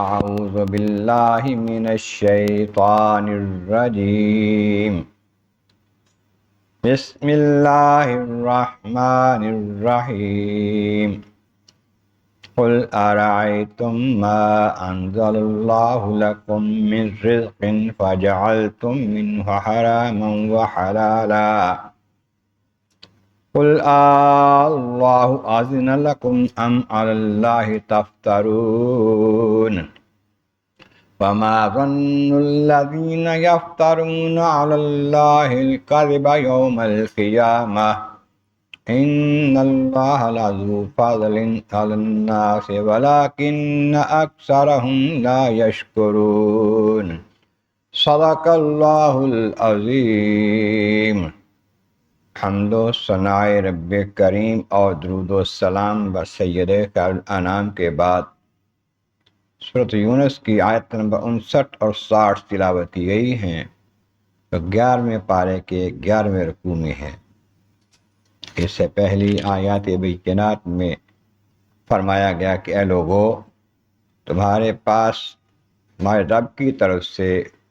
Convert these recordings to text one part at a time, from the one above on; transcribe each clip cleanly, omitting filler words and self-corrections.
اعوذ باللہ من الشیطان الرجیم بسم اللہ الرحمن الرحیم قل ارأيتم ما انزل الله لكم من رزق فجعلتم منه حراما وحلالا قل الله أذن لكم أم على الله تفترون وما ظن الذين يفترون على الله الكذب يوم القيامة إن الله لذو فضل على الناس ولكن أكثرهم لا يشكرون صدق الله العظيم۔ حمد و ثناء رب کریم اور درود و سلام بر سید الانام کے بعد سورۃ یونس کی آیت نمبر 59 اور 60 تلاوت کی گئی ہیں، تو 11ویں پارے کے 11ویں رکوع میں ہے۔ اس سے پہلی آیات بینات میں فرمایا گیا کہ اے لوگو، تمہارے پاس ہمارے رب کی طرف سے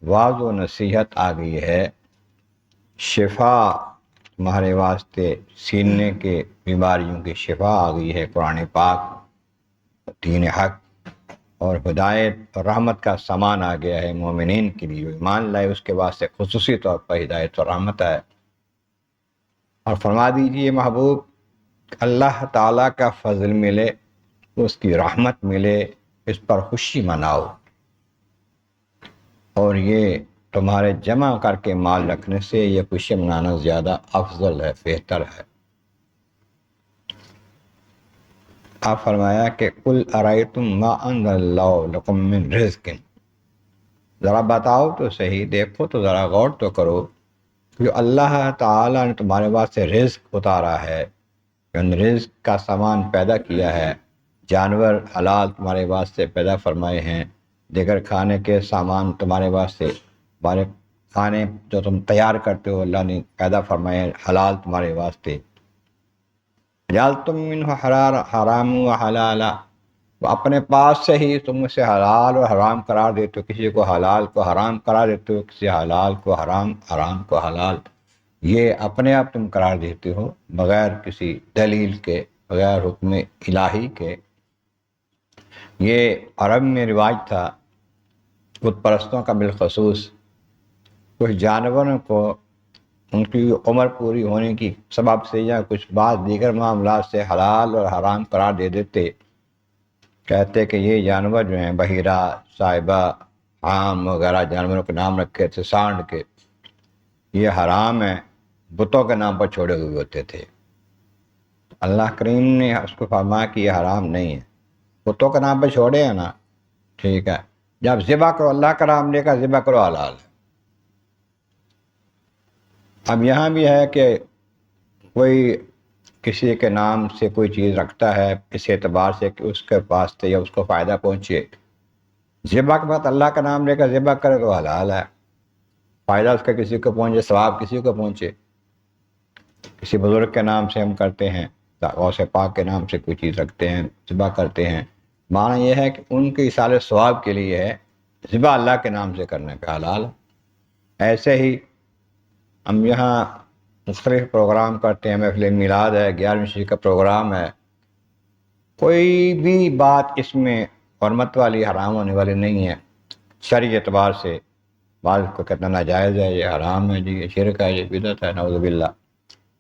واعظ و نصیحت آ گئی ہے، شفا تمہارے واسطے، سینے کے بیماریوں کی شفا آ گئی ہے، قرآن پاک، دین حق اور ہدایت اور رحمت کا سامان آ گیا ہے مومنین کے لیے، ایمان لائے اس کے واسطے خصوصی طور پر ہدایت اور رحمت ہے۔ اور فرما دیجئے محبوب، اللہ تعالیٰ کا فضل ملے، اس کی رحمت ملے، اس پر خوشی مناؤ، اور یہ تمہارے جمع کر کے مال رکھنے سے یہ خوشی منانا زیادہ افضل ہے، بہتر ہے۔ آپ فرمایا کہ قل ارأیتم ما انزل اللہ لکم من رزق، ذرا بتاؤ تو صحیح، دیکھو تو ذرا غور تو کرو، جو اللہ تعالیٰ نے تمہارے واسطے رزق اتارا ہے، یعنی رزق کا سامان پیدا کیا ہے، جانور حلال تمہارے واسطے پیدا فرمائے ہیں، دیگر کھانے کے سامان تمہارے واسطے، ہمارے کھانے جو تم تیار کرتے ہو اللہ نے پیدا فرمائے حلال تمہارے واسطے۔ جعلتم منہ حرام و حلالا، وہ اپنے پاس سے ہی تم اسے حلال اور حرام قرار دیتے ہو، کسی کو حلال کو حرام قرار دیتے ہو، کسی حلال کو حرام، حرام کو حلال، یہ اپنے آپ تم قرار دیتے ہو بغیر کسی دلیل کے، بغیر حکم الہی کے۔ یہ عرب میں رواج تھا، بت پرستوں کا بالخصوص، کچھ جانوروں کو ان کی عمر پوری ہونے کی سبب سے یا کچھ بعض دیگر معاملات سے حلال اور حرام قرار دے دیتے، کہتے کہ یہ جانور جو ہیں بحیرہ، صائبہ، عام وغیرہ جانوروں کے نام رکھے تھے، سانڈ کے، یہ حرام ہیں، بتوں کے نام پر چھوڑے ہوئے ہوتے تھے۔ اللہ کریم نے اس کو فرمایا کہ یہ حرام نہیں ہے، بتوں کے نام پہ چھوڑے ہیں نا، ٹھیک ہے، جب ذبح کرو اللہ کا نام لے کر ذبح کرو، حلال ہے۔ اب یہاں بھی ہے کہ کوئی کسی کے نام سے کوئی چیز رکھتا ہے اس اعتبار سے کہ اس کے پاس سے یا اس کو فائدہ پہنچے، ذبح کے بعد اللہ کا نام لے کر ذبح کرے تو حلال ہے، فائدہ اس کا کسی کو پہنچے، ثواب کسی کو پہنچے۔ کسی بزرگ کے نام سے ہم کرتے ہیں، غوث پاک کے نام سے کوئی چیز رکھتے ہیں، ذبح کرتے ہیں، معنی یہ ہے کہ ان کے ایصال ثواب کے لیے ہے، ذبح اللہ کے نام سے کرنے پہ حلال ہے۔ ایسے ہی ہم یہاں مختلف پروگرام کرتے ہیں، محفل میلاد ہے، 11ویں شریف کا پروگرام ہے، کوئی بھی بات اس میں حرمت والی، حرام ہونے والی نہیں ہے شرعی اعتبار سے۔ بعض کو کہنا ناجائز ہے، یہ حرام ہے جی، یہ شرک ہے، یہ بدعت ہے، نعوذ باللہ۔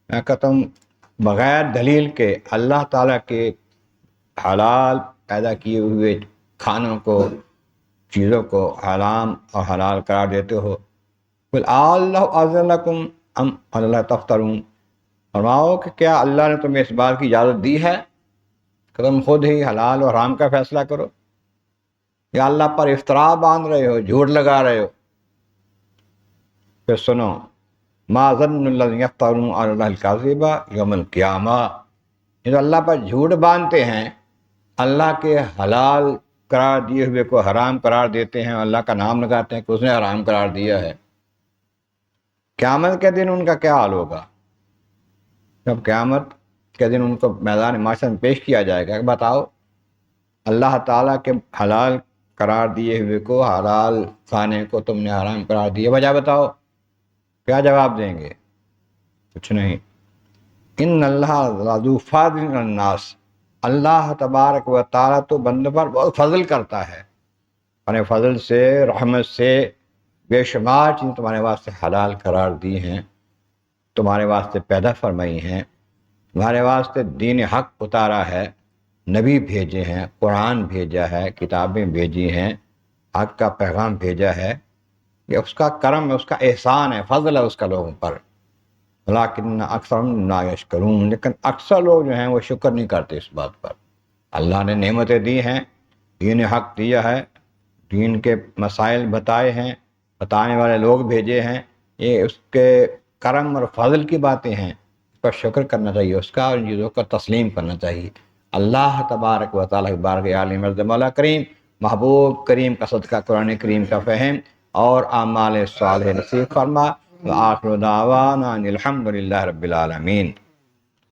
میں کہتا ہوں بغیر دلیل کے اللہ تعالیٰ کے حلال پیدا کیے ہوئے کھانوں کو، چیزوں کو حرام اور حلال قرار دیتے ہو۔ قل اللہ اذن لکم ام علی اللہ تفترون، فرماؤ کہ کیا اللہ نے تمہیں اس بات کی اجازت دی ہے کہ تم خود ہی حلال اور حرام کا فیصلہ کرو، یا اللہ پر افتراء باندھ رہے ہو، جھوٹ لگا رہے ہو؟ پھر سنو، ما ظن الذین یفترون علی اللہ الکذب یوم القیامہ، یہ جو اللہ پر جھوٹ باندھتے ہیں، اللہ کے حلال قرار دیے ہوئے کو حرام قرار دیتے ہیں، اللہ کا نام لگاتے ہیں کہ اس نے حرام قرار دیا ہے، قیامت کے دن ان کا کیا حال ہوگا؟ جب قیامت کے دن ان کو میدان محشر میں پیش کیا جائے گا کہ بتاؤ اللہ تعالیٰ کے حلال قرار دیے ہوئے کو، حلال کھانے کو تم نے حرام قرار دیا، وجہ بتاؤ، کیا جواب دیں گے؟ کچھ نہیں۔ ان اللہ ذو فضل علی الناس، اللہ تبارک و تعالیٰ تو بندوں پر بہت فضل کرتا ہے، اپنے فضل سے، رحمت سے بے شمار چیزیں تمہارے واسطے حلال قرار دی ہیں، تمہارے واسطے پیدا فرمائی ہیں، تمہارے واسطے دین حق اتارا ہے، نبی بھیجے ہیں، قرآن بھیجا ہے، کتابیں بھیجی ہیں، حق کا پیغام بھیجا ہے۔ یہ اس کا کرم ہے، اس کا احسان ہے، فضل ہے اس کا لوگوں پر۔ لیکن اکثر لا یشکرون، لیکن اکثر لوگ جو ہیں وہ شکر نہیں کرتے اس بات پر۔ اللہ نے نعمتیں دی ہیں، دین حق دیا ہے، دین کے مسائل بتائے ہیں، بتانے والے لوگ بھیجے ہیں، یہ اس کے کرم اور فضل کی باتیں ہیں، اس پر شکر کرنا چاہیے اس کا، اور ان چیزوں کا تسلیم کرنا چاہیے۔ اللہ تبارک و تعالیٰ بارک عالم مرد مولا کریم، محبوب کریم کا صدقہ قرآن کریم کا فہم اور اعمال صالح نصیب فرما۔ وآخر دعوانا ان الحمد للہ رب العالمین۔